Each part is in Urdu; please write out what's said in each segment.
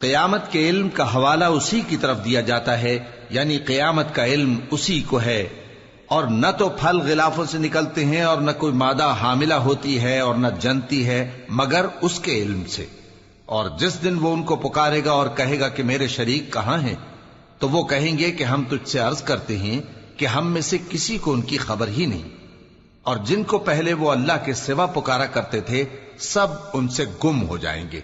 قیامت کے علم کا حوالہ اسی کی طرف دیا جاتا ہے، یعنی قیامت کا علم اسی کو ہے، اور نہ تو پھل غلافوں سے نکلتے ہیں اور نہ کوئی مادہ حاملہ ہوتی ہے اور نہ جنتی ہے مگر اس کے علم سے۔ اور جس دن وہ ان کو پکارے گا اور کہے گا کہ میرے شریک کہاں ہیں، تو وہ کہیں گے کہ ہم تجھ سے عرض کرتے ہیں کہ ہم میں سے کسی کو ان کی خبر ہی نہیں، اور جن کو پہلے وہ اللہ کے سوا پکارا کرتے تھے سب ان سے گم ہو جائیں گے،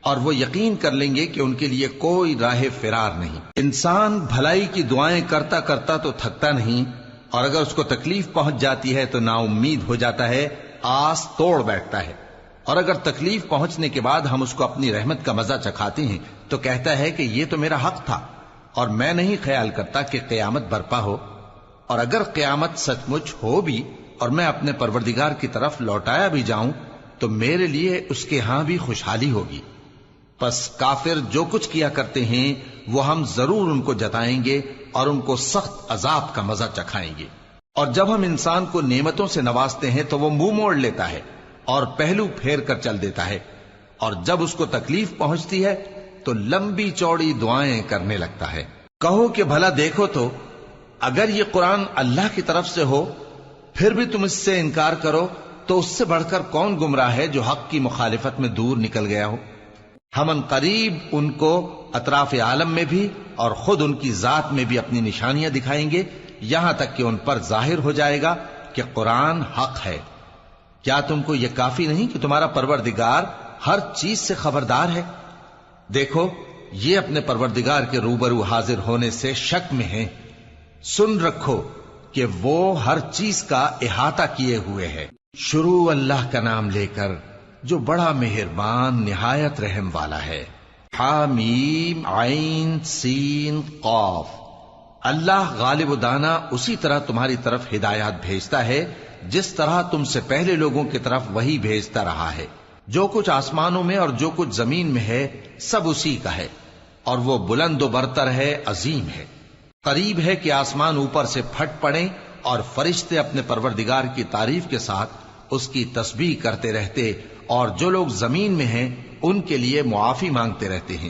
اور وہ یقین کر لیں گے کہ ان کے لیے کوئی راہ فرار نہیں۔ انسان بھلائی کی دعائیں کرتا کرتا تو تھکتا نہیں، اور اگر اس کو تکلیف پہنچ جاتی ہے تو نا امید ہو جاتا ہے، آس توڑ بیٹھتا ہے، اور اگر تکلیف پہنچنے کے بعد ہم اس کو اپنی رحمت کا مزہ چکھاتے ہیں تو کہتا ہے کہ یہ تو میرا حق تھا، اور میں نہیں خیال کرتا کہ قیامت برپا ہو۔ اور اگر قیامت سچ مچ ہو بھی اور میں اپنے پروردگار کی طرف لوٹایا بھی جاؤں تو میرے لیے اس کے ہاں بھی خوشحالی ہوگی۔ پس کافر جو کچھ کیا کرتے ہیں وہ ہم ضرور ان کو جتائیں گے اور ان کو سخت عذاب کا مزہ چکھائیں گے۔ اور جب ہم انسان کو نعمتوں سے نوازتے ہیں تو وہ منہ موڑ لیتا ہے اور پہلو پھیر کر چل دیتا ہے، اور جب اس کو تکلیف پہنچتی ہے تو لمبی چوڑی دعائیں کرنے لگتا ہے۔ کہو کہ بھلا دیکھو تو اگر یہ قرآن اللہ کی طرف سے ہو پھر بھی تم اس سے انکار کرو تو اس سے بڑھ کر کون گمراہ ہے جو حق کی مخالفت میں دور نکل گیا ہو۔ ہم ان قریب ان کو اطراف عالم میں بھی اور خود ان کی ذات میں بھی اپنی نشانیاں دکھائیں گے، یہاں تک کہ ان پر ظاہر ہو جائے گا کہ قرآن حق ہے۔ کیا تم کو یہ کافی نہیں کہ تمہارا پروردگار ہر چیز سے خبردار ہے؟ دیکھو یہ اپنے پروردگار کے روبرو حاضر ہونے سے شک میں ہیں، سن رکھو کہ وہ ہر چیز کا احاطہ کیے ہوئے ہے۔ شروع اللہ کا نام لے کر جو بڑا مہربان نہایت رحم والا ہے۔ حامیم عین سین قاف۔ اللہ غالب و دانا اسی طرح تمہاری طرف ہدایات بھیجتا ہے جس طرح تم سے پہلے لوگوں کی طرف وہی بھیجتا رہا ہے۔ جو کچھ آسمانوں میں اور جو کچھ زمین میں ہے سب اسی کا ہے، اور وہ بلند و برتر ہے، عظیم ہے۔ قریب ہے کہ آسمان اوپر سے پھٹ پڑیں اور فرشتے اپنے پروردگار کی تعریف کے ساتھ اس کی تسبیح کرتے رہتے، اور جو لوگ زمین میں ہیں ان کے لیے معافی مانگتے رہتے ہیں۔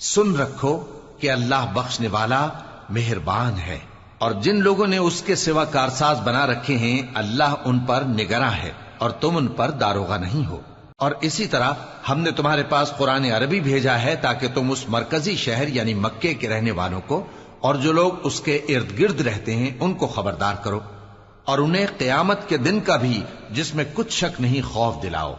سن رکھو کہ اللہ بخشنے والا مہربان ہے، اور جن لوگوں نے اس کے سوا کارساز بنا رکھے ہیں اللہ ان پر نگراں ہے اور تم ان پر داروغہ نہیں ہو۔ اور اسی طرح ہم نے تمہارے پاس قرآن عربی بھیجا ہے تاکہ تم اس مرکزی شہر یعنی مکے کے رہنے والوں کو اور جو لوگ اس کے ارد گرد رہتے ہیں ان کو خبردار کرو، اور انہیں قیامت کے دن کا بھی جس میں کچھ شک نہیں خوف دلاؤ۔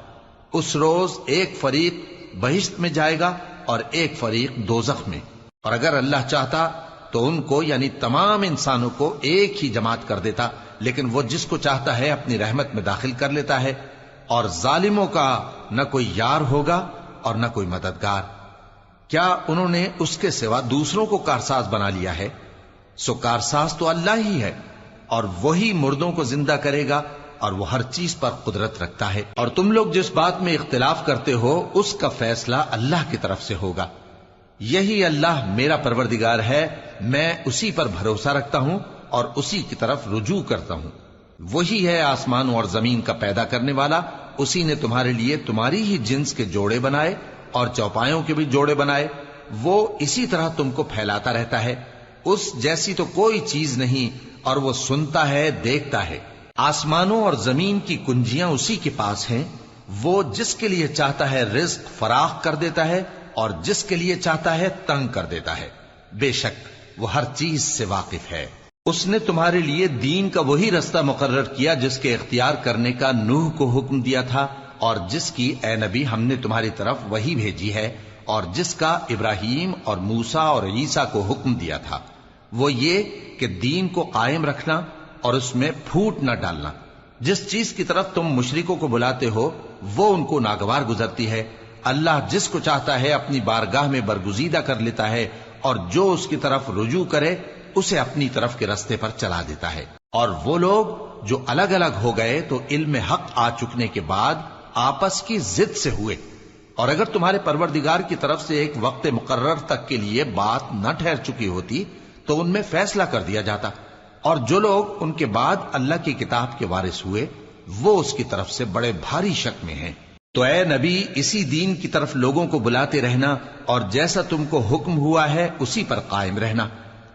اس روز ایک فریق بہشت میں جائے گا اور ایک فریق دوزخ میں، اور اگر اللہ چاہتا تو ان کو یعنی تمام انسانوں کو ایک ہی جماعت کر دیتا، لیکن وہ جس کو چاہتا ہے اپنی رحمت میں داخل کر لیتا ہے، اور ظالموں کا نہ کوئی یار ہوگا اور نہ کوئی مددگار۔ کیا انہوں نے اس کے سوا دوسروں کو کارساز بنا لیا ہے؟ سو کارساز تو اللہ ہی ہے، اور وہی مردوں کو زندہ کرے گا، اور وہ ہر چیز پر قدرت رکھتا ہے۔ اور تم لوگ جس بات میں اختلاف کرتے ہو اس کا فیصلہ اللہ کی طرف سے ہوگا۔ یہی اللہ میرا پروردگار ہے، میں اسی پر بھروسہ رکھتا ہوں اور اسی کی طرف رجوع کرتا ہوں۔ وہی ہے آسمانوں اور زمین کا پیدا کرنے والا، اسی نے تمہارے لیے تمہاری ہی جنس کے جوڑے بنائے اور چوپایوں کے بھی جوڑے بنائے۔ وہ اسی طرح تم کو پھیلاتا رہتا ہے، اس جیسی تو کوئی چیز نہیں، اور وہ سنتا ہے، دیکھتا ہے۔ آسمانوں اور زمین کی کنجیاں اسی کے پاس ہیں، وہ جس کے لیے چاہتا ہے رزق فراخ کر دیتا ہے اور جس کے لیے چاہتا ہے تنگ کر دیتا ہے۔ بے شک وہ ہر چیز سے واقف ہے۔ اس نے تمہارے لیے دین کا وہی رستہ مقرر کیا جس کے اختیار کرنے کا نوح کو حکم دیا تھا، اور جس کی اے نبی ہم نے تمہاری طرف وہی بھیجی ہے، اور جس کا ابراہیم اور موسیٰ اور عیسیٰ کو حکم دیا تھا، وہ یہ کہ دین کو قائم رکھنا اور اس میں پھوٹ نہ ڈالنا۔ جس چیز کی طرف تم مشرکوں کو بلاتے ہو وہ ان کو ناگوار گزرتی ہے۔ اللہ جس کو چاہتا ہے اپنی بارگاہ میں برگزیدہ کر لیتا ہے، اور جو اس کی طرف رجوع کرے اسے اپنی طرف کے رستے پر چلا دیتا ہے۔ اور وہ لوگ جو الگ الگ ہو گئے تو علم حق آ چکنے کے بعد آپس کی ضد سے ہوئے، اور اگر تمہارے پروردگار کی طرف سے ایک وقت مقرر تک کے لیے بات نہ ٹھہر چکی ہوتی تو ان میں فیصلہ کر دیا جاتا، اور جو لوگ ان کے بعد اللہ کی کتاب کے وارث ہوئے وہ اس کی طرف سے بڑے بھاری شک میں ہیں۔ تو اے نبی اسی دین کی طرف لوگوں کو بلاتے رہنا اور جیسا تم کو حکم ہوا ہے اسی پر قائم رہنا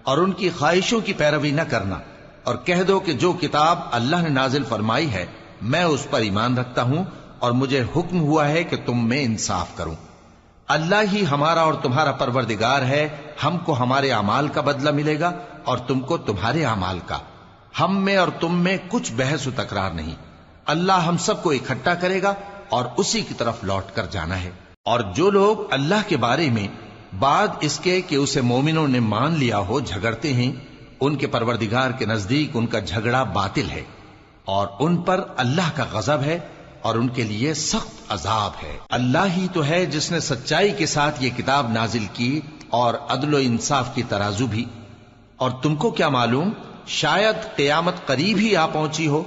اور ان کی خواہشوں کی پیروی نہ کرنا، اور کہہ دو کہ جو کتاب اللہ نے نازل فرمائی ہے میں اس پر ایمان رکھتا ہوں اور مجھے حکم ہوا ہے کہ تم میں انصاف کروں۔ اللہ ہی ہمارا اور تمہارا پروردگار ہے، ہم کو ہمارے اعمال کا بدلہ ملے گا اور تم کو تمہارے اعمال کا، ہم میں اور تم میں کچھ بحث و تکرار نہیں۔ اللہ ہم سب کو اکٹھا کرے گا اور اسی کی طرف لوٹ کر جانا ہے۔ اور جو لوگ اللہ کے بارے میں بعد اس کے کہ اسے مومنوں نے مان لیا ہو جھگڑتے ہیں، ان کے پروردگار کے نزدیک ان کا جھگڑا باطل ہے اور ان پر اللہ کا غضب ہے اور ان کے لیے سخت عذاب ہے۔ اللہ ہی تو ہے جس نے سچائی کے ساتھ یہ کتاب نازل کی اور عدل و انصاف کی ترازو بھی۔ اور تم کو کیا معلوم، شاید قیامت قریب ہی آ پہنچی ہو۔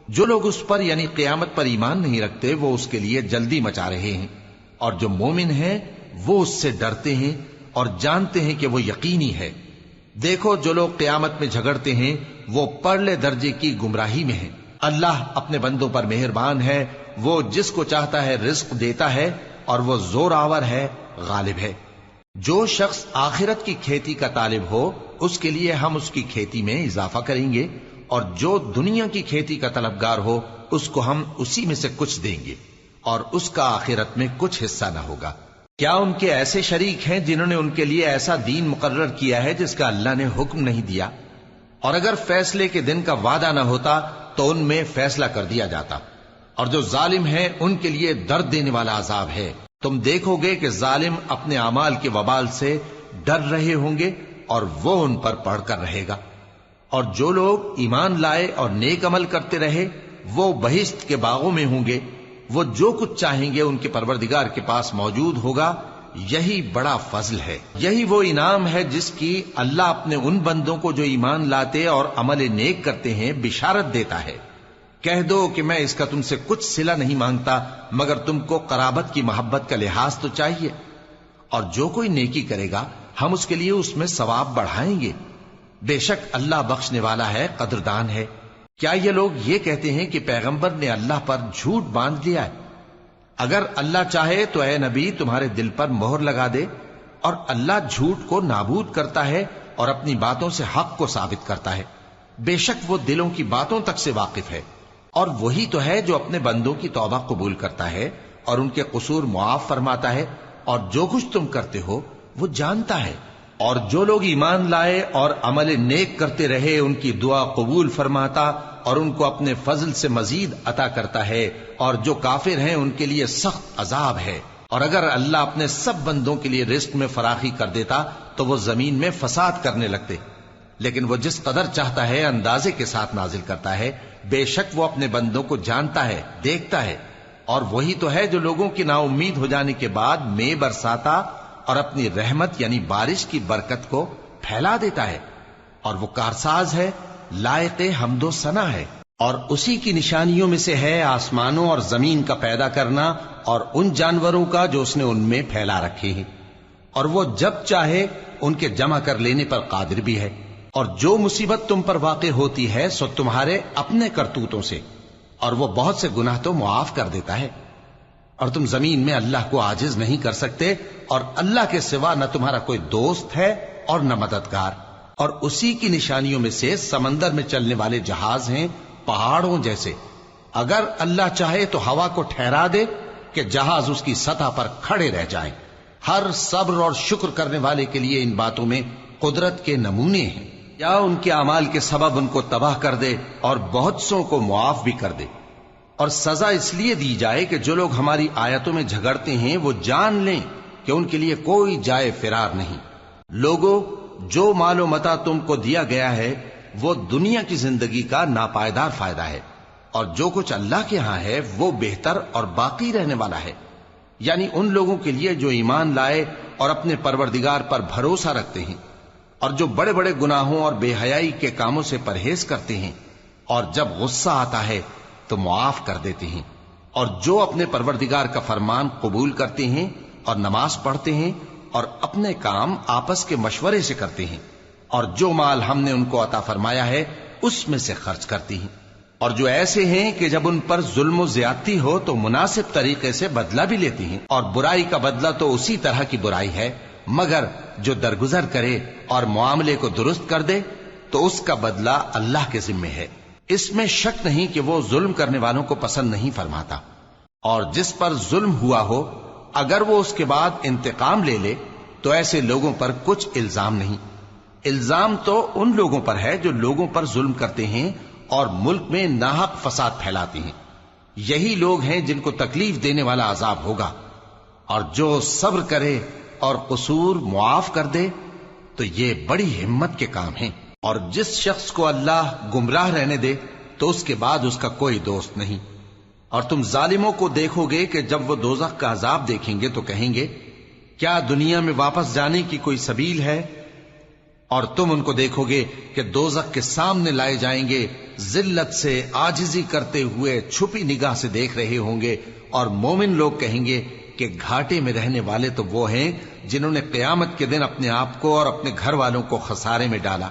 جو لوگ اس پر یعنی قیامت پر ایمان نہیں رکھتے وہ اس کے لیے جلدی مچا رہے ہیں، اور جو مومن ہیں وہ اس سے ڈرتے ہیں اور جانتے ہیں کہ وہ یقینی ہے۔ دیکھو جو لوگ قیامت میں جھگڑتے ہیں وہ پرلے درجے کی گمراہی میں ہیں۔ اللہ اپنے بندوں پر مہربان ہے، وہ جس کو چاہتا ہے رزق دیتا ہے اور وہ زور آور ہے، غالب ہے۔ جو شخص آخرت کی کھیتی کا طالب ہو اس کے لیے ہم اس کی کھیتی میں اضافہ کریں گے، اور جو دنیا کی کھیتی کا طلبگار ہو اس کو ہم اسی میں سے کچھ دیں گے اور اس کا آخرت میں کچھ حصہ نہ ہوگا۔ کیا ان کے ایسے شریک ہیں جنہوں نے ان کے لیے ایسا دین مقرر کیا ہے جس کا اللہ نے حکم نہیں دیا؟ اور اگر فیصلے کے دن کا وعدہ نہ ہوتا تو ان میں فیصلہ کر دیا جاتا، اور جو ظالم ہیں ان کے لیے درد دینے والا عذاب ہے۔ تم دیکھو گے کہ ظالم اپنے اعمال کے وبال سے ڈر رہے ہوں گے اور وہ ان پر پڑھ کر رہے گا۔ اور جو لوگ ایمان لائے اور نیک عمل کرتے رہے وہ بہشت کے باغوں میں ہوں گے، وہ جو کچھ چاہیں گے ان کے پروردگار کے پاس موجود ہوگا۔ یہی بڑا فضل ہے، یہی وہ انعام ہے جس کی اللہ اپنے ان بندوں کو جو ایمان لاتے اور عمل نیک کرتے ہیں بشارت دیتا ہے۔ کہہ دو کہ میں اس کا تم سے کچھ صلہ نہیں مانگتا مگر تم کو قرابت کی محبت کا لحاظ تو چاہیے، اور جو کوئی نیکی کرے گا ہم اس کے لیے اس میں ثواب بڑھائیں گے۔ بے شک اللہ بخشنے والا ہے، قدردان ہے۔ کیا یہ لوگ یہ کہتے ہیں کہ پیغمبر نے اللہ پر جھوٹ باندھ لیا ہے؟ اگر اللہ چاہے تو اے نبی تمہارے دل پر مہر لگا دے، اور اللہ جھوٹ کو نابود کرتا ہے اور اپنی باتوں سے حق کو ثابت کرتا ہے۔ بے شک وہ دلوں کی باتوں تک سے واقف ہے، اور وہی تو ہے جو اپنے بندوں کی توبہ قبول کرتا ہے اور ان کے قصور معاف فرماتا ہے، اور جو کچھ تم کرتے ہو وہ جانتا ہے۔ اور جو لوگ ایمان لائے اور عمل نیک کرتے رہے ان کی دعا قبول فرماتا اور ان کو اپنے فضل سے مزید عطا کرتا ہے، اور جو کافر ہیں ان کے لیے سخت عذاب ہے۔ اور اگر اللہ اپنے سب بندوں کے لیے رزق میں فراخی کر دیتا تو وہ زمین میں فساد کرنے لگتے، لیکن وہ جس قدر چاہتا ہے اندازے کے ساتھ نازل کرتا ہے۔ بے شک وہ اپنے بندوں کو جانتا ہے، دیکھتا ہے، اور وہی تو ہے جو لوگوں کی نا امید ہو جانے کے بعد میں برساتا اور اپنی رحمت یعنی بارش کی برکت کو پھیلا دیتا ہے، اور وہ کارساز ہے، لائق حمد و ثنا ہے۔ اور اسی کی نشانیوں میں سے ہے آسمانوں اور زمین کا پیدا کرنا اور ان جانوروں کا جو اس نے ان میں پھیلا رکھے ہیں، اور وہ جب چاہے ان کے جمع کر لینے پر قادر بھی ہے۔ اور جو مصیبت تم پر واقع ہوتی ہے سو تمہارے اپنے کرتوتوں سے، اور وہ بہت سے گناہ تو معاف کر دیتا ہے۔ اور تم زمین میں اللہ کو عاجز نہیں کر سکتے، اور اللہ کے سوا نہ تمہارا کوئی دوست ہے اور نہ مددگار۔ اور اسی کی نشانیوں میں سے سمندر میں چلنے والے جہاز ہیں پہاڑوں جیسے۔ اگر اللہ چاہے تو ہوا کو ٹھہرا دے کہ جہاز اس کی سطح پر کھڑے رہ جائیں۔ ہر صبر اور شکر کرنے والے کے لیے ان باتوں میں قدرت کے نمونے ہیں۔ یا ان کے اعمال کے سبب ان کو تباہ کر دے اور بہت سو کو معاف بھی کر دے۔ اور سزا اس لیے دی جائے کہ جو لوگ ہماری آیتوں میں جھگڑتے ہیں وہ جان لیں کہ ان کے لیے کوئی جائے فرار نہیں۔ لوگوں، جو مال و متاع تم کو دیا گیا ہے وہ دنیا کی زندگی کا ناپائیدار فائدہ ہے، اور جو کچھ اللہ کے ہاں ہے وہ بہتر اور باقی رہنے والا ہے، یعنی ان لوگوں کے لیے جو ایمان لائے اور اپنے پروردگار پر بھروسہ رکھتے ہیں، اور جو بڑے بڑے گناہوں اور بے حیائی کے کاموں سے پرہیز کرتے ہیں، اور جب غصہ آتا ہے تو معاف کر دیتے ہیں، اور جو اپنے پروردگار کا فرمان قبول کرتے ہیں اور نماز پڑھتے ہیں اور اپنے کام آپس کے مشورے سے کرتے ہیں، اور جو مال ہم نے ان کو عطا فرمایا ہے اس میں سے خرچ کرتے ہیں۔ اور جو ایسے ہیں کہ جب ان پر ظلم و زیادتی ہو تو مناسب طریقے سے بدلہ بھی لیتی ہیں، اور برائی کا بدلہ تو اسی طرح کی برائی ہے، مگر جو درگزر کرے اور معاملے کو درست کر دے تو اس کا بدلہ اللہ کے ذمے ہے۔ اس میں شک نہیں کہ وہ ظلم کرنے والوں کو پسند نہیں فرماتا، اور جس پر ظلم ہوا ہو اگر وہ اس کے بعد انتقام لے لے تو ایسے لوگوں پر کچھ الزام نہیں۔ الزام تو ان لوگوں پر ہے جو لوگوں پر ظلم کرتے ہیں اور ملک میں ناحق فساد پھیلاتے ہیں، یہی لوگ ہیں جن کو تکلیف دینے والا عذاب ہوگا۔ اور جو صبر کرے اور قصور معاف کر دے تو یہ بڑی ہمت کے کام ہیں۔ اور جس شخص کو اللہ گمراہ رہنے دے تو اس کے بعد اس کا کوئی دوست نہیں۔ اور تم ظالموں کو دیکھو گے کہ جب وہ دوزخ کا عذاب دیکھیں گے تو کہیں گے کیا دنیا میں واپس جانے کی کوئی سبیل ہے؟ اور تم ان کو دیکھو گے کہ دوزخ کے سامنے لائے جائیں گے، ذلت سے عاجزی کرتے ہوئے چھپی نگاہ سے دیکھ رہے ہوں گے، اور مومن لوگ کہیں گے کہ گھاٹے میں رہنے والے تو وہ ہیں جنہوں نے قیامت کے دن اپنے آپ کو اور اپنے گھر والوں کو خسارے میں ڈالا۔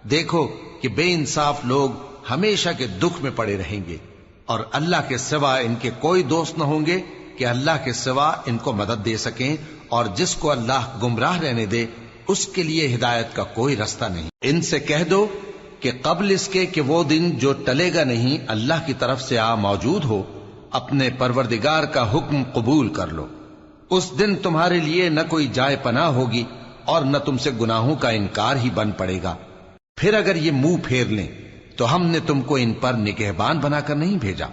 دیکھو کہ بے انصاف لوگ ہمیشہ کے دکھ میں پڑے رہیں گے، اور اللہ کے سوا ان کے کوئی دوست نہ ہوں گے کہ اللہ کے سوا ان کو مدد دے سکیں، اور جس کو اللہ گمراہ رہنے دے اس کے لیے ہدایت کا کوئی رستہ نہیں۔ ان سے کہہ دو کہ قبل اس کے کہ وہ دن جو ٹلے گا نہیں اللہ کی طرف سے آ موجود ہو، اپنے پروردگار کا حکم قبول کر لو۔ اس دن تمہارے لیے نہ کوئی جائے پناہ ہوگی اور نہ تم سے گناہوں کا انکار ہی بن پڑے گا۔ پھر اگر یہ منہ پھیر لیں تو ہم نے تم کو ان پر نگہبان بنا کر نہیں بھیجا،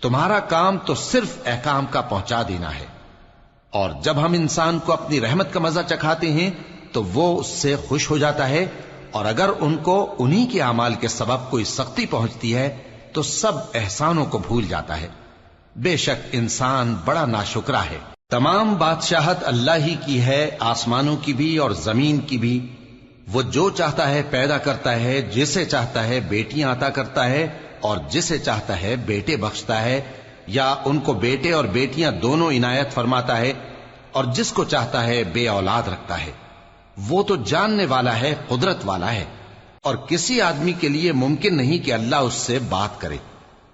تمہارا کام تو صرف احکام کا پہنچا دینا ہے۔ اور جب ہم انسان کو اپنی رحمت کا مزہ چکھاتے ہیں تو وہ اس سے خوش ہو جاتا ہے، اور اگر ان کو انہی کے اعمال کے سبب کوئی سختی پہنچتی ہے تو سب احسانوں کو بھول جاتا ہے۔ بے شک انسان بڑا ناشکرا ہے۔ تمام بادشاہت اللہ ہی کی ہے، آسمانوں کی بھی اور زمین کی بھی۔ وہ جو چاہتا ہے پیدا کرتا ہے، جسے چاہتا ہے بیٹیاں عطا کرتا ہے اور جسے چاہتا ہے بیٹے بخشتا ہے، یا ان کو بیٹے اور بیٹیاں دونوں عنایت فرماتا ہے، اور جس کو چاہتا ہے بے اولاد رکھتا ہے۔ وہ تو جاننے والا ہے، قدرت والا ہے، اور کسی آدمی کے لیے ممکن نہیں کہ اللہ اس سے بات کرے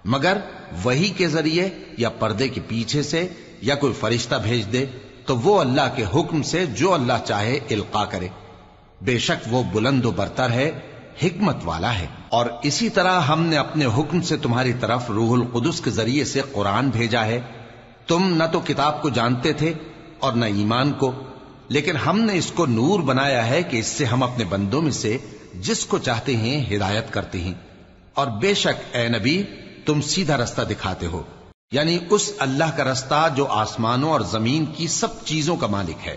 مگر وحی کے ذریعے یا پردے کے پیچھے سے، یا کوئی فرشتہ بھیج دے تو وہ اللہ کے حکم سے جو اللہ چاہے القا کرے۔ بے شک وہ بلند و برتر ہے، حکمت والا ہے۔ اور اسی طرح ہم نے اپنے حکم سے تمہاری طرف روح القدس کے ذریعے سے قرآن بھیجا ہے۔ تم نہ تو کتاب کو جانتے تھے اور نہ ایمان کو، لیکن ہم نے اس کو نور بنایا ہے کہ اس سے ہم اپنے بندوں میں سے جس کو چاہتے ہیں ہدایت کرتے ہیں۔ اور بے شک اے نبی تم سیدھا رستہ دکھاتے ہو، یعنی اس اللہ کا رستہ جو آسمانوں اور زمین کی سب چیزوں کا مالک ہے۔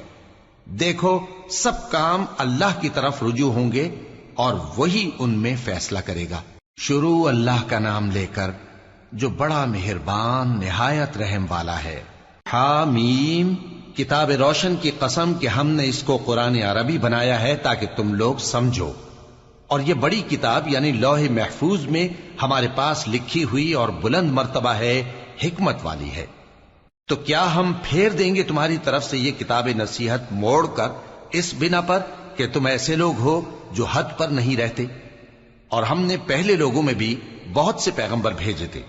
دیکھو سب کام اللہ کی طرف رجوع ہوں گے اور وہی ان میں فیصلہ کرے گا۔ شروع اللہ کا نام لے کر جو بڑا مہربان نہایت رحم والا ہے۔ حامیم، کتاب روشن کی قسم کہ ہم نے اس کو قرآن عربی بنایا ہے تاکہ تم لوگ سمجھو، اور یہ بڑی کتاب یعنی لوح محفوظ میں ہمارے پاس لکھی ہوئی اور بلند مرتبہ ہے، حکمت والی ہے۔ تو کیا ہم پھیر دیں گے تمہاری طرف سے یہ کتاب نصیحت موڑ کر اس بنا پر کہ تم ایسے لوگ ہو جو حد پر نہیں رہتے؟ اور ہم نے پہلے لوگوں میں بھی بہت سے پیغمبر بھیجے تھے،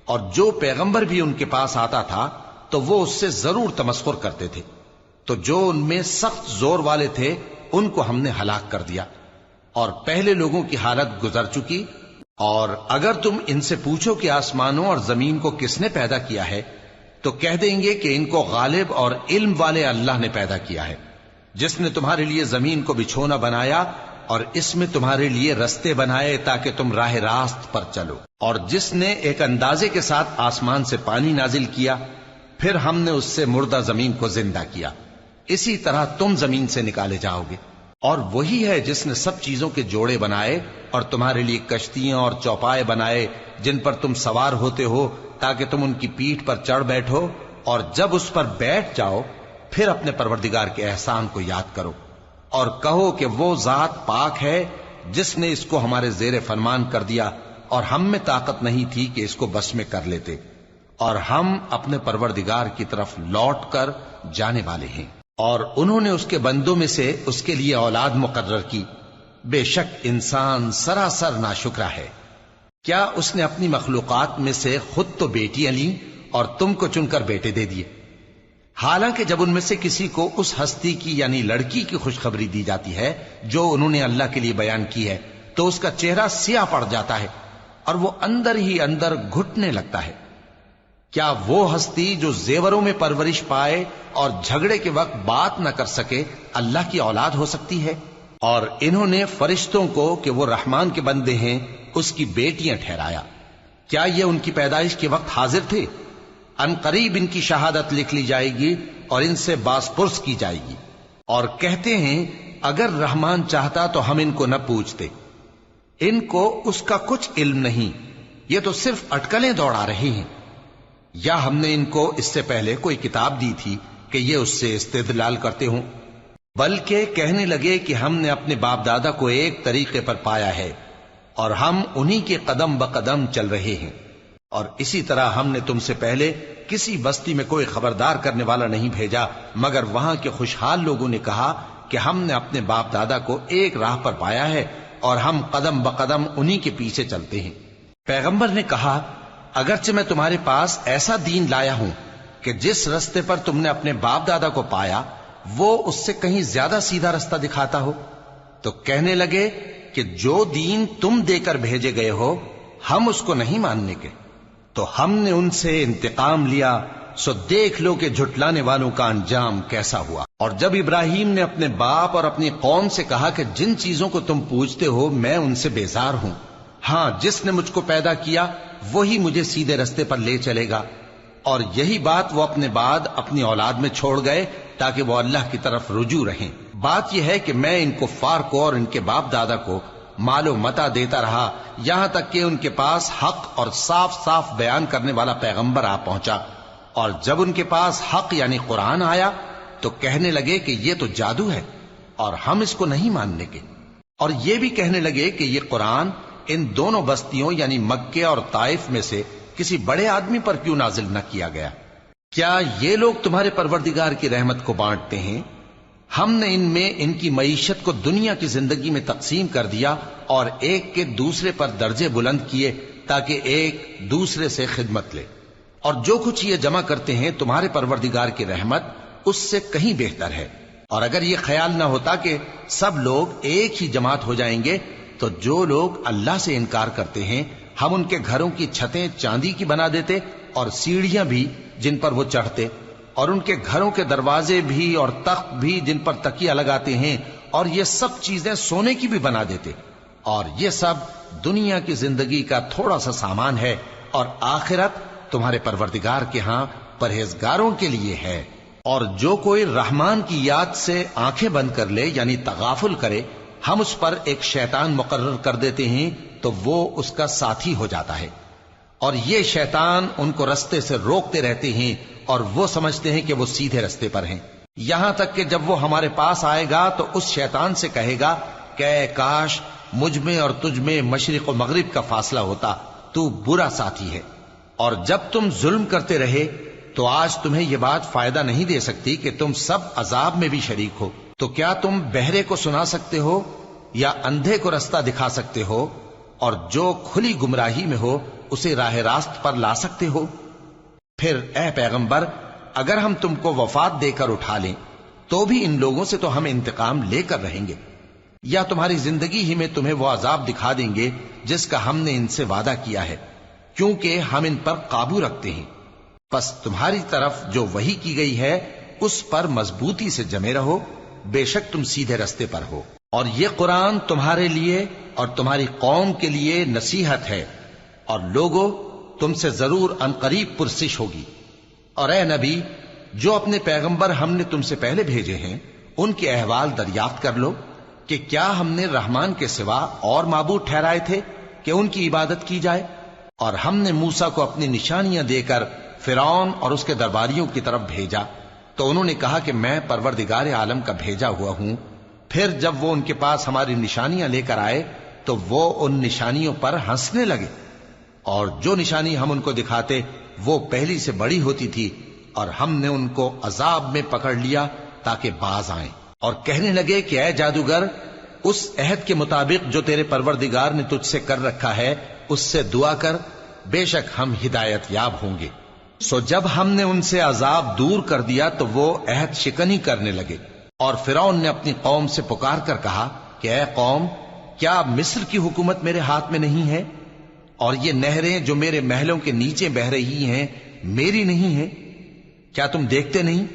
اور جو پیغمبر بھی ان کے پاس آتا تھا تو وہ اس سے ضرور تمسخر کرتے تھے، تو جو ان میں سخت زور والے تھے ان کو ہم نے ہلاک کر دیا، اور پہلے لوگوں کی حالت گزر چکی۔ اور اگر تم ان سے پوچھو کہ آسمانوں اور زمین کو کس نے پیدا کیا ہے تو کہہ دیں گے کہ ان کو غالب اور علم والے اللہ نے پیدا کیا ہے، جس نے تمہارے لیے زمین کو بچھونا بنایا اور اس میں تمہارے لیے رستے بنائے تاکہ تم راہ راست پر چلو، اور جس نے ایک اندازے کے ساتھ آسمان سے پانی نازل کیا، پھر ہم نے اس سے مردہ زمین کو زندہ کیا، اسی طرح تم زمین سے نکالے جاؤ گے۔ اور وہی ہے جس نے سب چیزوں کے جوڑے بنائے اور تمہارے لیے کشتیاں اور چوپائے بنائے جن پر تم سوار ہوتے ہو تاکہ تم ان کی پیٹھ پر چڑھ بیٹھو، اور جب اس پر بیٹھ جاؤ پھر اپنے پروردگار کے احسان کو یاد کرو اور کہو کہ وہ ذات پاک ہے جس نے اس کو ہمارے زیر فرمان کر دیا اور ہم میں طاقت نہیں تھی کہ اس کو بس میں کر لیتے، اور ہم اپنے پروردگار کی طرف لوٹ کر جانے والے ہیں۔ اور انہوں نے اس کے بندوں میں سے اس کے لیے اولاد مقرر کی، بے شک انسان سراسر ناشکرا ہے۔ کیا اس نے اپنی مخلوقات میں سے خود تو بیٹیاں لیں اور تم کو چن کر بیٹے دے دیے؟ حالانکہ جب ان میں سے کسی کو اس ہستی کی یعنی لڑکی کی خوشخبری دی جاتی ہے جو انہوں نے اللہ کے لیے بیان کی ہے تو اس کا چہرہ سیاہ پڑ جاتا ہے اور وہ اندر ہی اندر گھٹنے لگتا ہے۔ کیا وہ ہستی جو زیوروں میں پرورش پائے اور جھگڑے کے وقت بات نہ کر سکے اللہ کی اولاد ہو سکتی ہے؟ اور انہوں نے فرشتوں کو کہ وہ رحمان کے بندے ہیں اس کی بیٹیاں ٹھہرایا۔ کیا یہ ان کی پیدائش کے وقت حاضر تھے؟ ان قریب ان کی شہادت لکھ لی جائے گی اور ان سے باز پرس کی جائے گی۔ اور کہتے ہیں اگر رحمان چاہتا تو ہم ان کو نہ پوچھتے، ان کو اس کا کچھ علم نہیں، یہ تو صرف اٹکلیں دوڑا رہے ہیں۔ یا ہم نے ان کو اس سے پہلے کوئی کتاب دی تھی کہ یہ اس سے استدلال کرتے ہوں؟ بلکہ کہنے لگے کہ ہم نے اپنے باپ دادا کو ایک طریقے پر پایا ہے اور ہم انہی کے قدم بقدم چل رہے ہیں، اور اسی طرح ہم نے تم سے پہلے کسی بستی میں کوئی خبردار کرنے والا نہیں بھیجا مگر وہاں کے خوشحال لوگوں نے کہا کہ ہم نے اپنے باپ دادا کو ایک راہ پر پایا ہے اور ہم قدم بقدم انہی کے پیچھے چلتے ہیں۔ پیغمبر نے کہا اگرچہ میں تمہارے پاس ایسا دین لایا ہوں کہ جس رستے پر تم نے اپنے باپ دادا کو پایا وہ اس سے کہیں زیادہ سیدھا رستہ دکھاتا ہو، تو کہنے لگے کہ جو دین تم دے کر بھیجے گئے ہو ہم اس کو نہیں ماننے کے، تو ہم نے ان سے انتقام لیا، سو دیکھ لو کہ جھٹلانے والوں کا انجام کیسا ہوا۔ اور جب ابراہیم نے اپنے باپ اور اپنی قوم سے کہا کہ جن چیزوں کو تم پوجتے ہو میں ان سے بیزار ہوں، ہاں جس نے مجھ کو پیدا کیا وہی مجھے سیدھے رستے پر لے چلے گا، اور یہی بات وہ اپنے بعد اپنی اولاد میں چھوڑ گئے تاکہ وہ اللہ کی طرف رجوع رہیں۔ بات یہ ہے کہ میں ان کفار کو اور ان کے باپ دادا کو مال و متاع دیتا رہا یہاں تک کہ ان کے پاس حق اور صاف صاف بیان کرنے والا پیغمبر آ پہنچا، اور جب ان کے پاس حق یعنی قرآن آیا تو کہنے لگے کہ یہ تو جادو ہے اور ہم اس کو نہیں ماننے کے، اور یہ بھی کہنے لگے کہ یہ قرآن ان دونوں بستیوں یعنی مکے اور طائف میں سے کسی بڑے آدمی پر کیوں نازل نہ کیا گیا؟ کیا یہ لوگ تمہارے پروردگار کی رحمت کو بانٹتے ہیں؟ ہم نے ان میں ان کی معیشت کو دنیا کی زندگی میں تقسیم کر دیا اور ایک کے دوسرے پر درجے بلند کیے تاکہ ایک دوسرے سے خدمت لے، اور جو کچھ یہ جمع کرتے ہیں تمہارے پروردگار کی رحمت اس سے کہیں بہتر ہے۔ اور اگر یہ خیال نہ ہوتا کہ سب لوگ ایک ہی جماعت ہو جائیں گے تو جو لوگ اللہ سے انکار کرتے ہیں ہم ان کے گھروں کی چھتیں چاندی کی بنا دیتے اور سیڑھیاں بھی جن پر وہ چڑھتے، اور ان کے گھروں کے دروازے بھی اور تخت بھی جن پر تکیہ لگاتے ہیں، اور یہ سب چیزیں سونے کی بھی بنا دیتے، اور یہ سب دنیا کی زندگی کا تھوڑا سا سامان ہے، اور آخرت تمہارے پروردگار کے ہاں پرہیزگاروں کے لیے ہے۔ اور جو کوئی رحمان کی یاد سے آنکھیں بند کر لے یعنی تغافل کرے ہم اس پر ایک شیطان مقرر کر دیتے ہیں تو وہ اس کا ساتھی ہو جاتا ہے، اور یہ شیطان ان کو رستے سے روکتے رہتے ہیں اور وہ سمجھتے ہیں کہ وہ سیدھے رستے پر ہیں، یہاں تک کہ جب وہ ہمارے پاس آئے گا تو اس شیطان سے کہے گا کہ اے کاش مجھ میں اور تجھ میں مشرق و مغرب کا فاصلہ ہوتا، تو برا ساتھی ہے۔ اور جب تم ظلم کرتے رہے تو آج تمہیں یہ بات فائدہ نہیں دے سکتی کہ تم سب عذاب میں بھی شریک ہو، تو کیا تم بہرے کو سنا سکتے ہو یا اندھے کو رستہ دکھا سکتے ہو، اور جو کھلی گمراہی میں ہو اسے راہ راست پر لا سکتے ہو؟ پھر اے پیغمبر اگر ہم تم کو وفات دے کر اٹھا لیں تو بھی ان لوگوں سے تو ہم انتقام لے کر رہیں گے، یا تمہاری زندگی ہی میں تمہیں وہ عذاب دکھا دیں گے جس کا ہم نے ان سے وعدہ کیا ہے، کیونکہ ہم ان پر قابو رکھتے ہیں۔ پس تمہاری طرف جو وحی کی گئی ہے اس پر مضبوطی سے جمے رہو، بے شک تم سیدھے رستے پر ہو، اور یہ قرآن تمہارے لیے اور تمہاری قوم کے لیے نصیحت ہے، اور لوگوں تم سے ضرور عنقریب پرسش ہوگی۔ اور اے نبی جو اپنے پیغمبر ہم نے تم سے پہلے بھیجے ہیں ان کے احوال دریافت کر لو کہ کیا ہم نے رحمان کے سوا اور معبود ٹھہرائے تھے کہ ان کی عبادت کی جائے؟ اور ہم نے موسیٰ کو اپنی نشانیاں دے کر فرعون اور اس کے درباریوں کی طرف بھیجا تو انہوں نے کہا کہ میں پروردگار عالم کا بھیجا ہوا ہوں۔ پھر جب وہ ان کے پاس ہماری نشانیاں لے کر آئے تو وہ ان نشانیوں پر ہنسنے لگے، اور جو نشانی ہم ان کو دکھاتے وہ پہلی سے بڑی ہوتی تھی، اور ہم نے ان کو عذاب میں پکڑ لیا تاکہ باز آئیں، اور کہنے لگے کہ اے جادوگر اس عہد کے مطابق جو تیرے پروردگار نے تجھ سے کر رکھا ہے اس سے دعا کر، بے شک ہم ہدایت یاب ہوں گے۔ سو جب ہم نے ان سے عذاب دور کر دیا تو وہ عہد شکنی کرنے لگے، اور فرعون نے اپنی قوم سے پکار کر کہا کہ اے قوم، کیا مصر کی حکومت میرے ہاتھ میں نہیں ہے؟ اور یہ نہریں جو میرے محلوں کے نیچے بہ رہی ہیں میری نہیں ہیں؟ کیا تم دیکھتے نہیں؟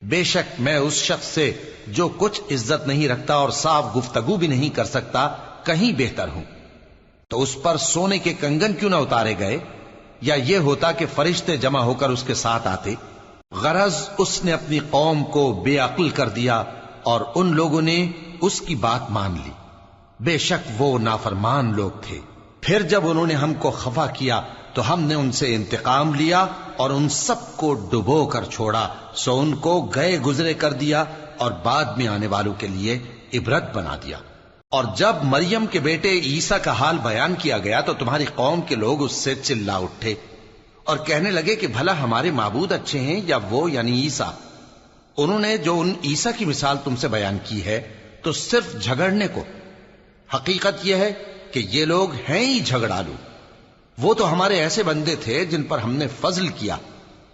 بے شک میں اس شخص سے جو کچھ عزت نہیں رکھتا اور صاف گفتگو بھی نہیں کر سکتا کہیں بہتر ہوں۔ تو اس پر سونے کے کنگن کیوں نہ اتارے گئے، یا یہ ہوتا کہ فرشتے جمع ہو کر اس کے ساتھ آتے؟ غرض اس نے اپنی قوم کو بے عقل کر دیا اور ان لوگوں نے اس کی بات مان لی۔ بے شک وہ نافرمان لوگ تھے۔ پھر جب انہوں نے ہم کو خفا کیا تو ہم نے ان سے انتقام لیا اور ان سب کو ڈبو کر چھوڑا، سو ان کو گئے گزرے کر دیا اور بعد میں آنے والوں کے لیے عبرت بنا دیا۔ اور جب مریم کے بیٹے عیسیٰ کا حال بیان کیا گیا تو تمہاری قوم کے لوگ اس سے چلا اٹھے اور کہنے لگے کہ بھلا ہمارے معبود اچھے ہیں یا وہ یعنی عیسیٰ؟ انہوں نے جو ان عیسیٰ کی مثال تم سے بیان کی ہے تو صرف جھگڑنے کو۔ حقیقت یہ ہے کہ یہ لوگ ہیں ہی جھگڑالو۔ وہ تو ہمارے ایسے بندے تھے جن پر ہم نے فضل کیا،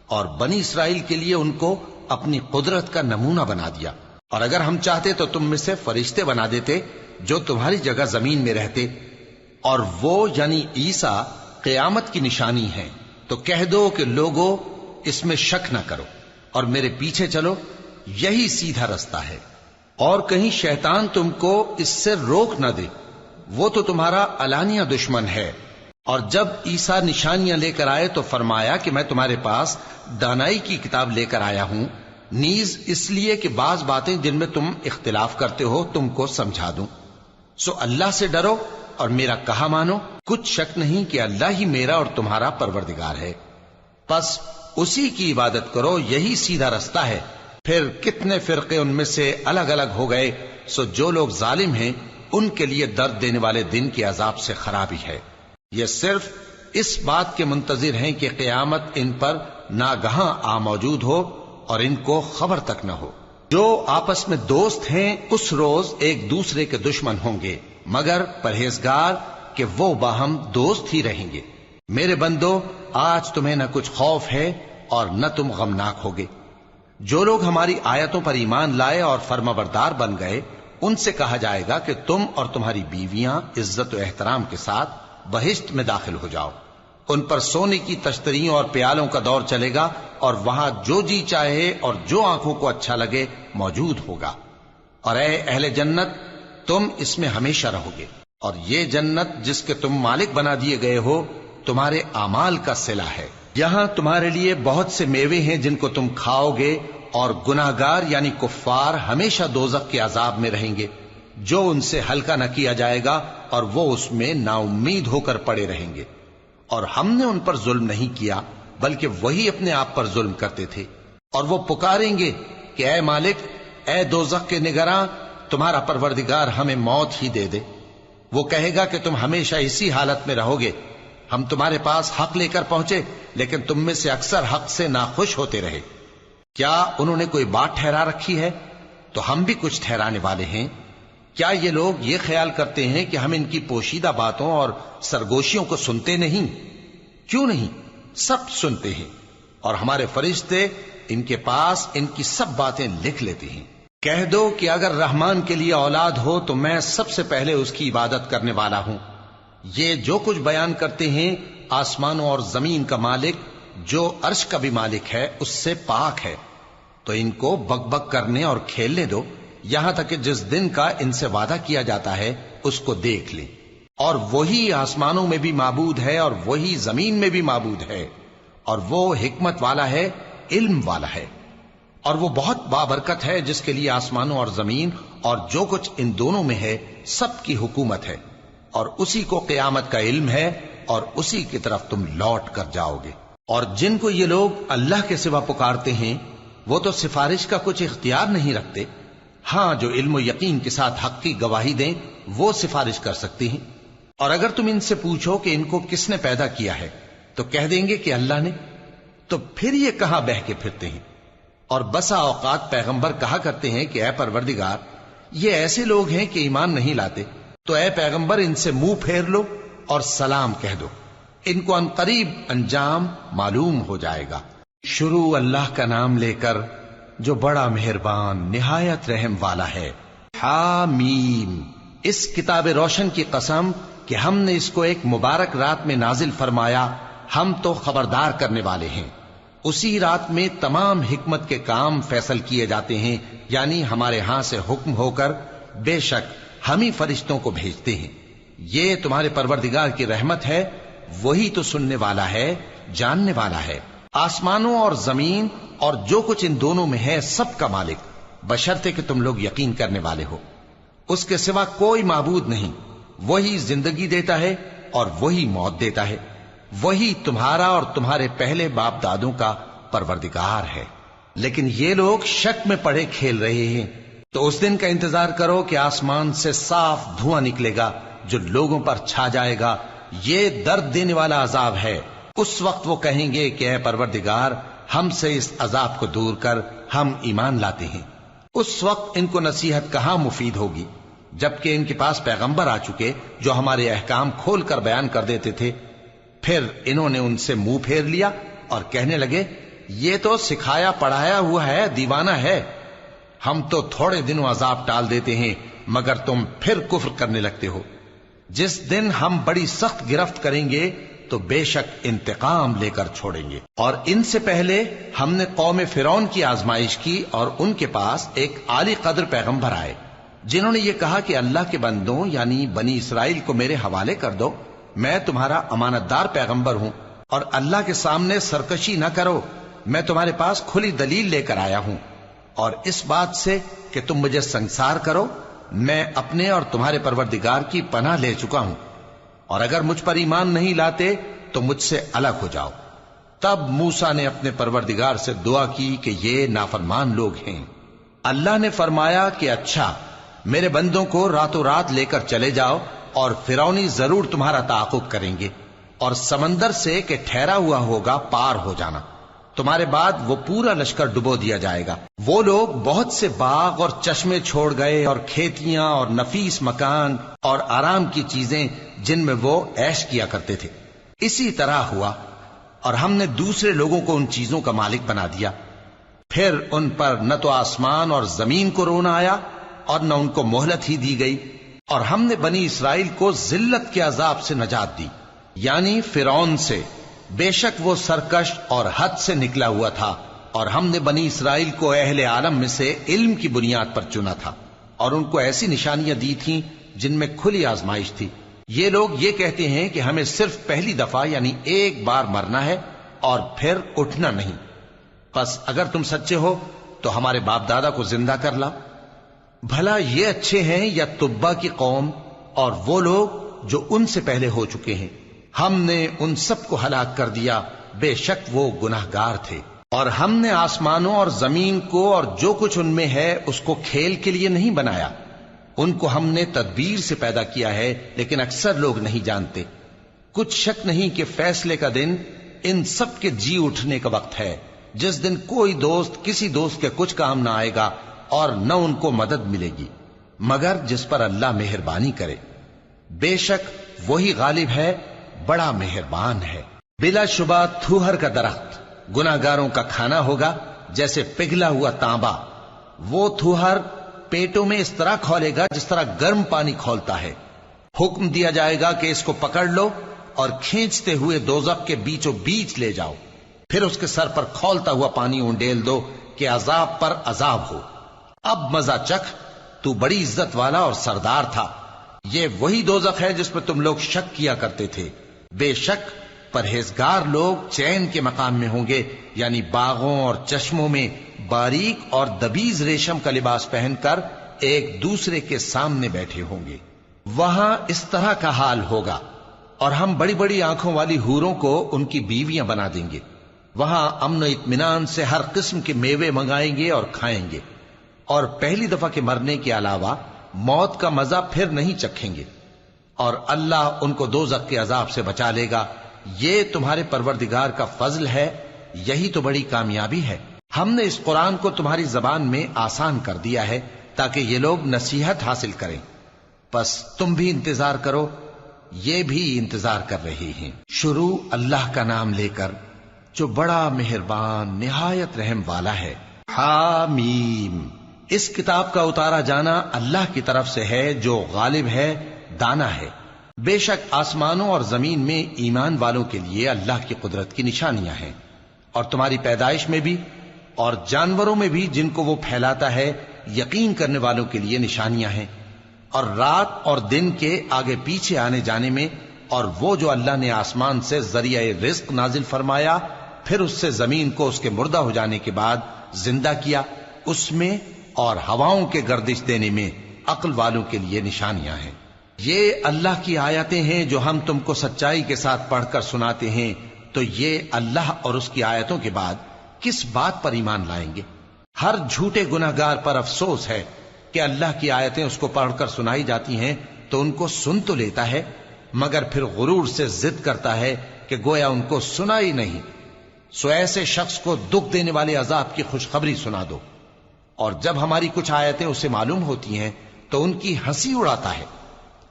اور بنی اسرائیل کے لیے ان کو اپنی قدرت کا نمونہ بنا دیا۔ اور اگر ہم چاہتے تو تم میں سے فرشتے بنا دیتے جو تمہاری جگہ زمین میں رہتے، اور وہ یعنی عیسیٰ قیامت کی نشانی ہے۔ تو کہہ دو کہ لوگوں اس میں شک نہ کرو اور میرے پیچھے چلو، یہی سیدھا رستہ ہے، اور کہیں شیطان تم کو اس سے روک نہ دے، وہ تو تمہارا علانیہ دشمن ہے۔ اور جب عیسیٰ نشانیاں لے کر آئے تو فرمایا کہ میں تمہارے پاس دانائی کی کتاب لے کر آیا ہوں، نیز اس لیے کہ بعض باتیں جن میں تم اختلاف کرتے ہو تم کو سمجھا دوں۔ سو اللہ سے ڈرو اور میرا کہا مانو، کچھ شک نہیں کہ اللہ ہی میرا اور تمہارا پروردگار ہے، بس اسی کی عبادت کرو، یہی سیدھا رستہ ہے۔ پھر کتنے فرقے ان میں سے الگ الگ ہو گئے، سو جو لوگ ظالم ہیں ان کے لیے درد دینے والے دن کے عذاب سے خرابی ہے۔ یہ صرف اس بات کے منتظر ہیں کہ قیامت ان پر ناگہاں آ موجود ہو اور ان کو خبر تک نہ ہو۔ جو آپس میں دوست ہیں اس روز ایک دوسرے کے دشمن ہوں گے، مگر پرہیزگار کہ وہ باہم دوست ہی رہیں گے۔ میرے بندو، آج تمہیں نہ کچھ خوف ہے اور نہ تم غمناک ہوگے۔ جو لوگ ہماری آیتوں پر ایمان لائے اور فرمانبردار بن گئے، ان سے کہا جائے گا کہ تم اور تمہاری بیویاں عزت و احترام کے ساتھ بہشت میں داخل ہو جاؤ۔ ان پر سونے کی تشتریوں اور پیالوں کا دور چلے گا، اور وہاں جو جی چاہے اور جو آنکھوں کو اچھا لگے موجود ہوگا۔ اور اے اہل جنت، تم اس میں ہمیشہ رہو گے، اور یہ جنت جس کے تم مالک بنا دیے گئے ہو تمہارے اعمال کا صلہ ہے۔ یہاں تمہارے لیے بہت سے میوے ہیں جن کو تم کھاؤ گے، اور گناہگار یعنی کفار ہمیشہ دوزخ کے عذاب میں رہیں گے، جو ان سے ہلکا نہ کیا جائے گا، اور وہ اس میں نا امید ہو کر پڑے رہیں گے۔ اور ہم نے ان پر ظلم نہیں کیا بلکہ وہی اپنے آپ پر ظلم کرتے تھے۔ اور وہ پکاریں گے کہ اے مالک، اے دوزخ کے نگراں، تمہارا پروردگار ہمیں موت ہی دے دے۔ وہ کہے گا کہ تم ہمیشہ اسی حالت میں رہو گے، ہم تمہارے پاس حق لے کر پہنچے لیکن تم میں سے اکثر حق سے ناخوش ہوتے رہے۔ کیا انہوں نے کوئی بات ٹھہرا رکھی ہے؟ تو ہم بھی کچھ ٹھہرانے والے ہیں۔ کیا یہ لوگ یہ خیال کرتے ہیں کہ ہم ان کی پوشیدہ باتوں اور سرگوشیوں کو سنتے نہیں؟ کیوں نہیں، سب سنتے ہیں، اور ہمارے فرشتے ان کے پاس ان کی سب باتیں لکھ لیتے ہیں۔ کہہ دو کہ اگر رحمان کے لیے اولاد ہو تو میں سب سے پہلے اس کی عبادت کرنے والا ہوں۔ یہ جو کچھ بیان کرتے ہیں آسمانوں اور زمین کا مالک جو عرش کا بھی مالک ہے اس سے پاک ہے، تو ان کو بک بک کرنے اور کھیلنے دو، یہاں تک کہ جس دن کا ان سے وعدہ کیا جاتا ہے اس کو دیکھ لیں۔ اور وہی آسمانوں میں بھی معبود ہے اور وہی زمین میں بھی معبود ہے، اور وہ حکمت والا ہے، علم والا ہے، اور وہ بہت بابرکت ہے جس کے لیے آسمانوں اور زمین اور جو کچھ ان دونوں میں ہے سب کی حکومت ہے، اور اسی کو قیامت کا علم ہے، اور اسی کی طرف تم لوٹ کر جاؤ گے۔ اور جن کو یہ لوگ اللہ کے سوا پکارتے ہیں وہ تو سفارش کا کچھ اختیار نہیں رکھتے، ہاں جو علم و یقین کے ساتھ حق کی گواہی دیں وہ سفارش کر سکتے ہیں۔ اور اگر تم ان سے پوچھو کہ ان کو کس نے پیدا کیا ہے تو کہہ دیں گے کہ اللہ نے، تو پھر یہ کہاں بہہ کے پھرتے ہیں۔ اور بسا اوقات پیغمبر کہا کرتے ہیں کہ اے پروردگار، یہ ایسے لوگ ہیں کہ ایمان نہیں لاتے، تو اے پیغمبر ان سے منہ پھیر لو اور سلام کہہ دو، ان کو عنقریب انجام معلوم ہو جائے گا۔ شروع اللہ کا نام لے کر جو بڑا مہربان نہایت رحم والا ہے۔ حامیم، اس کتاب روشن کی قسم کہ ہم نے اس کو ایک مبارک رات میں نازل فرمایا، ہم تو خبردار کرنے والے ہیں۔ اسی رات میں تمام حکمت کے کام فیصل کیے جاتے ہیں، یعنی ہمارے ہاں سے حکم ہو کر بے شک ہم ہی فرشتوں کو بھیجتے ہیں۔ یہ تمہارے پروردگار کی رحمت ہے، وہی تو سننے والا ہے، جاننے والا ہے۔ آسمانوں اور زمین اور جو کچھ ان دونوں میں ہے سب کا مالک، بشرطے کہ تم لوگ یقین کرنے والے ہو۔ اس کے سوا کوئی معبود نہیں، وہی زندگی دیتا ہے اور وہی موت دیتا ہے، وہی تمہارا اور تمہارے پہلے باپ دادوں کا پروردگار ہے۔ لیکن یہ لوگ شک میں پڑے کھیل رہے ہیں۔ تو اس دن کا انتظار کرو کہ آسمان سے صاف دھواں نکلے گا جو لوگوں پر چھا جائے گا، یہ درد دینے والا عذاب ہے۔ اس وقت وہ کہیں گے کہ اے پروردگار، ہم سے اس عذاب کو دور کر، ہم ایمان لاتے ہیں۔ اس وقت ان کو نصیحت کہاں مفید ہوگی، جبکہ ان کے پاس پیغمبر آ چکے جو ہمارے احکام کھول کر بیان کر دیتے تھے۔ پھر انہوں نے ان سے منہ پھیر لیا اور کہنے لگے، یہ تو سکھایا پڑھایا ہوا ہے، دیوانہ ہے۔ ہم تو تھوڑے دنوں عذاب ٹال دیتے ہیں مگر تم پھر کفر کرنے لگتے ہو۔ جس دن ہم بڑی سخت گرفت کریں گے تو بے شک انتقام لے کر چھوڑیں گے۔ اور ان سے پہلے ہم نے قوم فرعون کی آزمائش کی اور ان کے پاس ایک عالی قدر پیغمبر آئے جنہوں نے یہ کہا کہ اللہ کے بندوں یعنی بنی اسرائیل کو میرے حوالے کر دو، میں تمہارا امانت دار پیغمبر ہوں، اور اللہ کے سامنے سرکشی نہ کرو، میں تمہارے پاس کھلی دلیل لے کر آیا ہوں، اور اس بات سے کہ تم مجھے سنسار کرو، میں اپنے اور تمہارے پروردگار کی پناہ لے چکا ہوں، اور اگر مجھ پر ایمان نہیں لاتے تو مجھ سے الگ ہو جاؤ۔ تب موسیٰ نے اپنے پروردگار سے دعا کی کہ یہ نافرمان لوگ ہیں۔ اللہ نے فرمایا کہ اچھا، میرے بندوں کو راتوں رات لے کر چلے جاؤ، اور فرعونی ضرور تمہارا تعاقب کریں گے، اور سمندر سے کہ ٹھہرا ہوا ہوگا پار ہو جانا، تمہارے بعد وہ پورا لشکر ڈبو دیا جائے گا۔ وہ لوگ بہت سے باغ اور چشمے چھوڑ گئے اور کھیتیاں اور نفیس مکان اور آرام کی چیزیں جن میں وہ عیش کیا کرتے تھے۔ اسی طرح ہوا، اور ہم نے دوسرے لوگوں کو ان چیزوں کا مالک بنا دیا۔ پھر ان پر نہ تو آسمان اور زمین کو رونا آیا اور نہ ان کو مہلت ہی دی گئی، اور ہم نے بنی اسرائیل کو ذلت کے عذاب سے نجات دی، یعنی فرعون سے، بے شک وہ سرکش اور حد سے نکلا ہوا تھا، اور ہم نے بنی اسرائیل کو اہل عالم میں سے علم کی بنیاد پر چنا تھا، اور ان کو ایسی نشانیاں دی تھیں جن میں کھلی آزمائش تھی۔ یہ لوگ یہ کہتے ہیں کہ ہمیں صرف پہلی دفعہ یعنی ایک بار مرنا ہے اور پھر اٹھنا نہیں، پس اگر تم سچے ہو تو ہمارے باپ دادا کو زندہ کر لاؤ۔ بھلا یہ اچھے ہیں یا تبا کی قوم اور وہ لوگ جو ان سے پہلے ہو چکے ہیں؟ ہم نے ان سب کو ہلاک کر دیا، بے شک وہ گناہگار تھے۔ اور ہم نے آسمانوں اور زمین کو اور جو کچھ ان میں ہے اس کو کھیل کے لیے نہیں بنایا، ان کو ہم نے تدبیر سے پیدا کیا ہے، لیکن اکثر لوگ نہیں جانتے۔ کچھ شک نہیں کہ فیصلے کا دن ان سب کے جی اٹھنے کا وقت ہے، جس دن کوئی دوست کسی دوست کے کچھ کام نہ آئے گا اور نہ ان کو مدد ملے گی مگر جس پر اللہ مہربانی کرے۔ بے شک وہی غالب ہے، بڑا مہربان ہے۔ بلا شبہ تھوہر کا درخت گناہگاروں کا کھانا ہوگا، جیسے پگھلا ہوا تانبا۔ وہ تھوہر پیٹوں میں اس طرح کھولے گا جس طرح گرم پانی کھولتا ہے۔ حکم دیا جائے گا کہ اس کو پکڑ لو اور کھینچتے ہوئے دوزخ کے بیچوں بیچ لے جاؤ، پھر اس کے سر پر کھولتا ہوا پانی اونڈیل دو کہ عذاب پر عذاب ہو۔ اب مزہ چکھ، تو بڑی عزت والا اور سردار تھا۔ یہ وہی دوزخ ہے جس پر تم لوگ شک کیا کرتے تھے۔ بے شک پرہیزگار لوگ چین کے مقام میں ہوں گے، یعنی باغوں اور چشموں میں باریک اور دبیز ریشم کا لباس پہن کر ایک دوسرے کے سامنے بیٹھے ہوں گے۔ وہاں اس طرح کا حال ہوگا، اور ہم بڑی بڑی آنکھوں والی حوروں کو ان کی بیویاں بنا دیں گے۔ وہاں امن و اطمینان سے ہر قسم کے میوے منگائیں گے اور کھائیں گے، اور پہلی دفعہ کے مرنے کے علاوہ موت کا مزہ پھر نہیں چکھیں گے، اور اللہ ان کو دوزخ کے عذاب سے بچا لے گا۔ یہ تمہارے پروردگار کا فضل ہے، یہی تو بڑی کامیابی ہے۔ ہم نے اس قرآن کو تمہاری زبان میں آسان کر دیا ہے تاکہ یہ لوگ نصیحت حاصل کریں۔ پس تم بھی انتظار کرو، یہ بھی انتظار کر رہے ہیں۔ شروع اللہ کا نام لے کر جو بڑا مہربان نہایت رحم والا ہے۔ حامیم، اس کتاب کا اتارا جانا اللہ کی طرف سے ہے جو غالب ہے، دانا ہے۔ بے شک آسمانوں اور زمین میں ایمان والوں کے لیے اللہ کی قدرت کی نشانیاں ہیں، اور تمہاری پیدائش میں بھی اور جانوروں میں بھی جن کو وہ پھیلاتا ہے یقین کرنے والوں کے لیے نشانیاں ہیں، اور رات اور دن کے آگے پیچھے آنے جانے میں، اور وہ جو اللہ نے آسمان سے ذریعہ رزق نازل فرمایا پھر اس سے زمین کو اس کے مردہ ہو جانے کے بعد زندہ کیا، اس میں اور ہواؤں کے گردش دینے میں عقل والوں کے لیے نشانیاں ہیں۔ یہ اللہ کی آیتیں ہیں جو ہم تم کو سچائی کے ساتھ پڑھ کر سناتے ہیں، تو یہ اللہ اور اس کی آیتوں کے بعد کس بات پر ایمان لائیں گے؟ ہر جھوٹے گناہگار پر افسوس ہے کہ اللہ کی آیتیں اس کو پڑھ کر سنائی جاتی ہیں تو ان کو سن تو لیتا ہے، مگر پھر غرور سے ضد کرتا ہے کہ گویا ان کو سنا ہی نہیں۔ سو ایسے شخص کو دکھ دینے والے عذاب کی خوشخبری سنا دو، اور جب ہماری کچھ آیتیں اسے معلوم ہوتی ہیں تو ان کی ہنسی اڑاتا ہے۔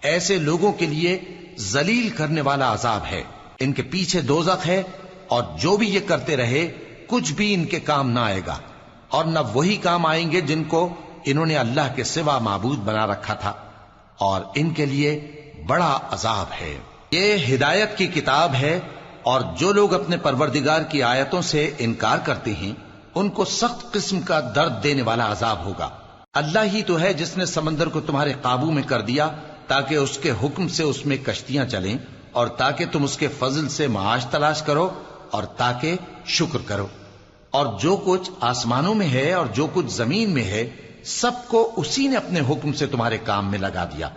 ایسے لوگوں کے لیے ذلیل کرنے والا عذاب ہے، ان کے پیچھے دوزخ ہے، اور جو بھی یہ کرتے رہے کچھ بھی ان کے کام نہ آئے گا، اور نہ وہی کام آئیں گے جن کو انہوں نے اللہ کے سوا معبود بنا رکھا تھا، اور ان کے لیے بڑا عذاب ہے۔ یہ ہدایت کی کتاب ہے، اور جو لوگ اپنے پروردگار کی آیتوں سے انکار کرتے ہیں ان کو سخت قسم کا درد دینے والا عذاب ہوگا۔ اللہ ہی تو ہے جس نے سمندر کو تمہارے قابو میں کر دیا تاکہ اس کے حکم سے اس میں کشتیاں چلیں، اور تاکہ تم اس کے فضل سے معاش تلاش کرو، اور تاکہ شکر کرو۔ اور جو کچھ آسمانوں میں ہے اور جو کچھ زمین میں ہے سب کو اسی نے اپنے حکم سے تمہارے کام میں لگا دیا۔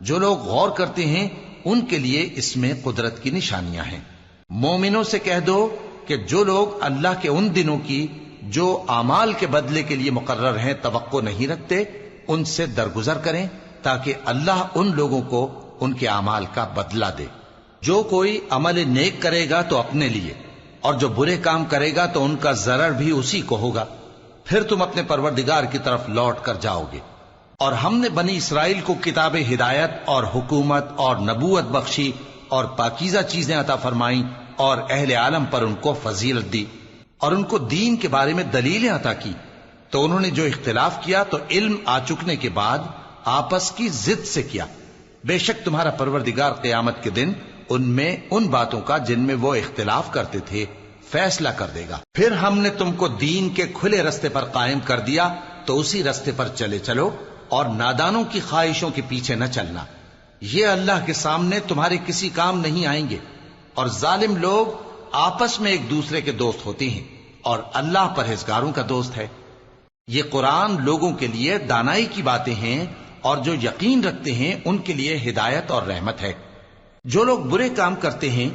جو لوگ غور کرتے ہیں ان کے لیے اس میں قدرت کی نشانیاں ہیں۔ مومنوں سے کہہ دو کہ جو لوگ اللہ کے ان دنوں کی جو اعمال کے بدلے کے لیے مقرر ہیں توقع نہیں رکھتے، ان سے درگزر کریں تاکہ اللہ ان لوگوں کو ان کے اعمال کا بدلہ دے۔ جو کوئی عمل نیک کرے گا تو اپنے لیے، اور جو برے کام کرے گا تو ان کا ضرر بھی اسی کو ہوگا، پھر تم اپنے پروردگار کی طرف لوٹ کر جاؤ گے۔ اور ہم نے بنی اسرائیل کو کتاب ہدایت اور حکومت اور نبوت بخشی اور پاکیزہ چیزیں عطا فرمائیں، اور اہل عالم پر ان کو فضیلت دی، اور ان کو دین کے بارے میں دلیلیں عطا کی، تو انہوں نے جو اختلاف کیا تو علم آ چکنے کے بعد آپس کی ضد سے کیا۔ بے شک تمہارا پروردگار قیامت کے دن ان میں ان باتوں کا جن میں وہ اختلاف کرتے تھے فیصلہ کر دے گا۔ پھر ہم نے تم کو دین کے کھلے رستے پر قائم کر دیا تو اسی رستے پر چلے چلو، اور نادانوں کی خواہشوں کے پیچھے نہ چلنا، یہ اللہ کے سامنے تمہارے کسی کام نہیں آئیں گے۔ اور ظالم لوگ آپس میں ایک دوسرے کے دوست ہوتے ہیں، اور اللہ پرہیزگاروں کا دوست ہے۔ یہ قرآن لوگوں کے لیے دانائی کی باتیں ہیں، اور جو یقین رکھتے ہیں ان کے لیے ہدایت اور رحمت ہے۔ جو لوگ برے کام کرتے ہیں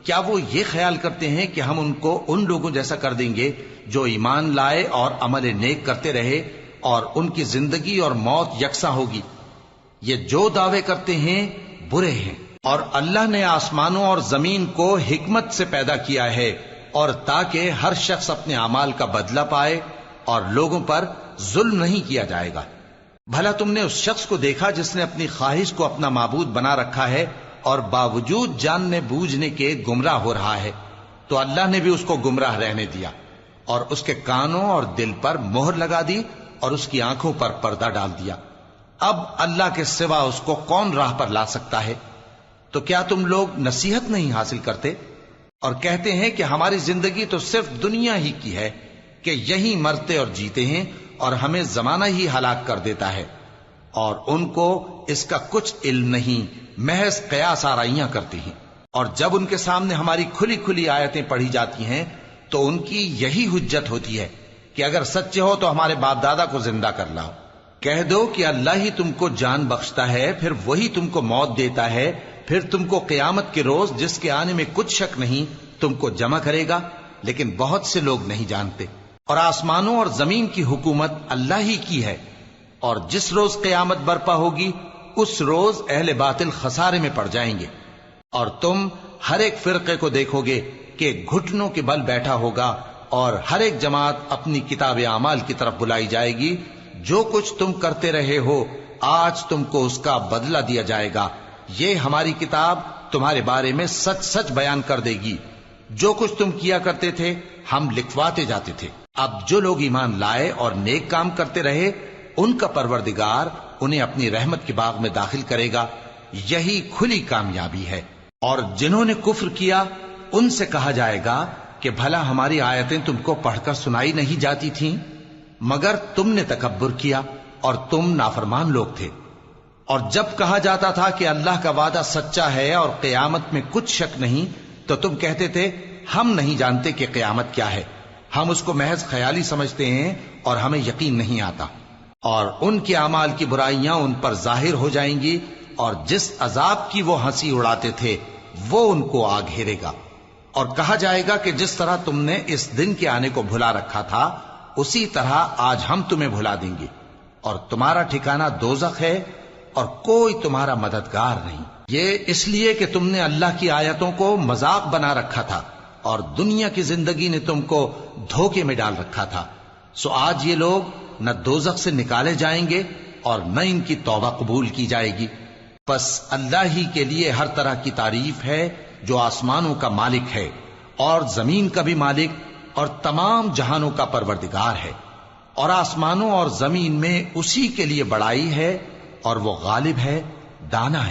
کیا وہ یہ خیال کرتے ہیں کہ ہم ان کو ان لوگوں جیسا کر دیں گے جو ایمان لائے اور عمل نیک کرتے رہے اور ان کی زندگی اور موت یکساں ہوگی؟ یہ جو دعوے کرتے ہیں برے ہیں۔ اور اللہ نے آسمانوں اور زمین کو حکمت سے پیدا کیا ہے، اور تاکہ ہر شخص اپنے اعمال کا بدلہ پائے، اور لوگوں پر ظلم نہیں کیا جائے گا۔ بھلا تم نے اس شخص کو دیکھا جس نے اپنی خواہش کو اپنا معبود بنا رکھا ہے اور باوجود جاننے بوجھنے کے گمراہ ہو رہا ہے؟ تو اللہ نے بھی اس کو گمراہ رہنے دیا، اور اس کے کانوں اور دل پر مہر لگا دی، اور اس کی آنکھوں پر پردہ ڈال دیا۔ اب اللہ کے سوا اس کو کون راہ پر لا سکتا ہے؟ تو کیا تم لوگ نصیحت نہیں حاصل کرتے اور کہتے ہیں کہ ہماری زندگی تو صرف دنیا ہی کی ہے، کہ یہی مرتے اور جیتے ہیں، اور ہمیں زمانہ ہی ہلاک کر دیتا ہے، اور ان کو اس کا کچھ علم نہیں، محض قیاس آرائیاں کرتی ہیں۔ اور جب ان کے سامنے ہماری کھلی کھلی آیتیں پڑھی جاتی ہیں تو ان کی یہی حجت ہوتی ہے کہ اگر سچے ہو تو ہمارے باپ دادا کو زندہ کر لاؤ۔ کہہ دو کہ اللہ ہی تم کو جان بخشتا ہے، پھر وہی تم کو موت دیتا ہے، پھر تم کو قیامت کے روز جس کے آنے میں کچھ شک نہیں تم کو جمع کرے گا، لیکن بہت سے لوگ نہیں جانتے۔ اور آسمانوں اور زمین کی حکومت اللہ ہی کی ہے، اور جس روز قیامت برپا ہوگی اس روز اہل باطل خسارے میں پڑ جائیں گے۔ اور تم ہر ایک فرقے کو دیکھو گے کہ گھٹنوں کے بل بیٹھا ہوگا، اور ہر ایک جماعت اپنی کتاب اعمال کی طرف بلائی جائے گی۔ جو کچھ تم کرتے رہے ہو آج تم کو اس کا بدلہ دیا جائے گا، یہ ہماری کتاب تمہارے بارے میں سچ سچ بیان کر دے گی. جو کچھ تم کیا کرتے تھے ہم لکھواتے جاتے تھے. اب جو لوگ ایمان لائے اور نیک کام کرتے رہے ان کا پروردگار انہیں اپنی رحمت کے باغ میں داخل کرے گا. یہی کھلی کامیابی ہے. اور جنہوں نے کفر کیا ان سے کہا جائے گا کہ بھلا ہماری آیتیں تم کو پڑھ کر سنائی نہیں جاتی تھیں؟ مگر تم نے تکبر کیا اور تم نافرمان لوگ تھے. اور جب کہا جاتا تھا کہ اللہ کا وعدہ سچا ہے اور قیامت میں کچھ شک نہیں تو تم کہتے تھے ہم نہیں جانتے کہ قیامت کیا ہے، ہم اس کو محض خیالی سمجھتے ہیں اور ہمیں یقین نہیں آتا. اور ان کے اعمال کی برائیاں ان پر ظاہر ہو جائیں گی اور جس عذاب کی وہ ہنسی اڑاتے تھے وہ ان کو آ گھیرے گا. اور کہا جائے گا کہ جس طرح تم نے اس دن کے آنے کو بھلا رکھا تھا اسی طرح آج ہم تمہیں بھلا دیں گے، اور تمہارا ٹھکانہ دوزخ ہے اور کوئی تمہارا مددگار نہیں. یہ اس لیے کہ تم نے اللہ کی آیتوں کو مذاق بنا رکھا تھا اور دنیا کی زندگی نے تم کو دھوکے میں ڈال رکھا تھا. سو آج یہ لوگ نہ دوزخ سے نکالے جائیں گے اور نہ ان کی توبہ قبول کی جائے گی. پس اللہ ہی کے لیے ہر طرح کی تعریف ہے جو آسمانوں کا مالک ہے اور زمین کا بھی مالک اور تمام جہانوں کا پروردگار ہے. اور آسمانوں اور زمین میں اسی کے لیے بڑائی ہے اور وہ غالب ہے، دانا ہے.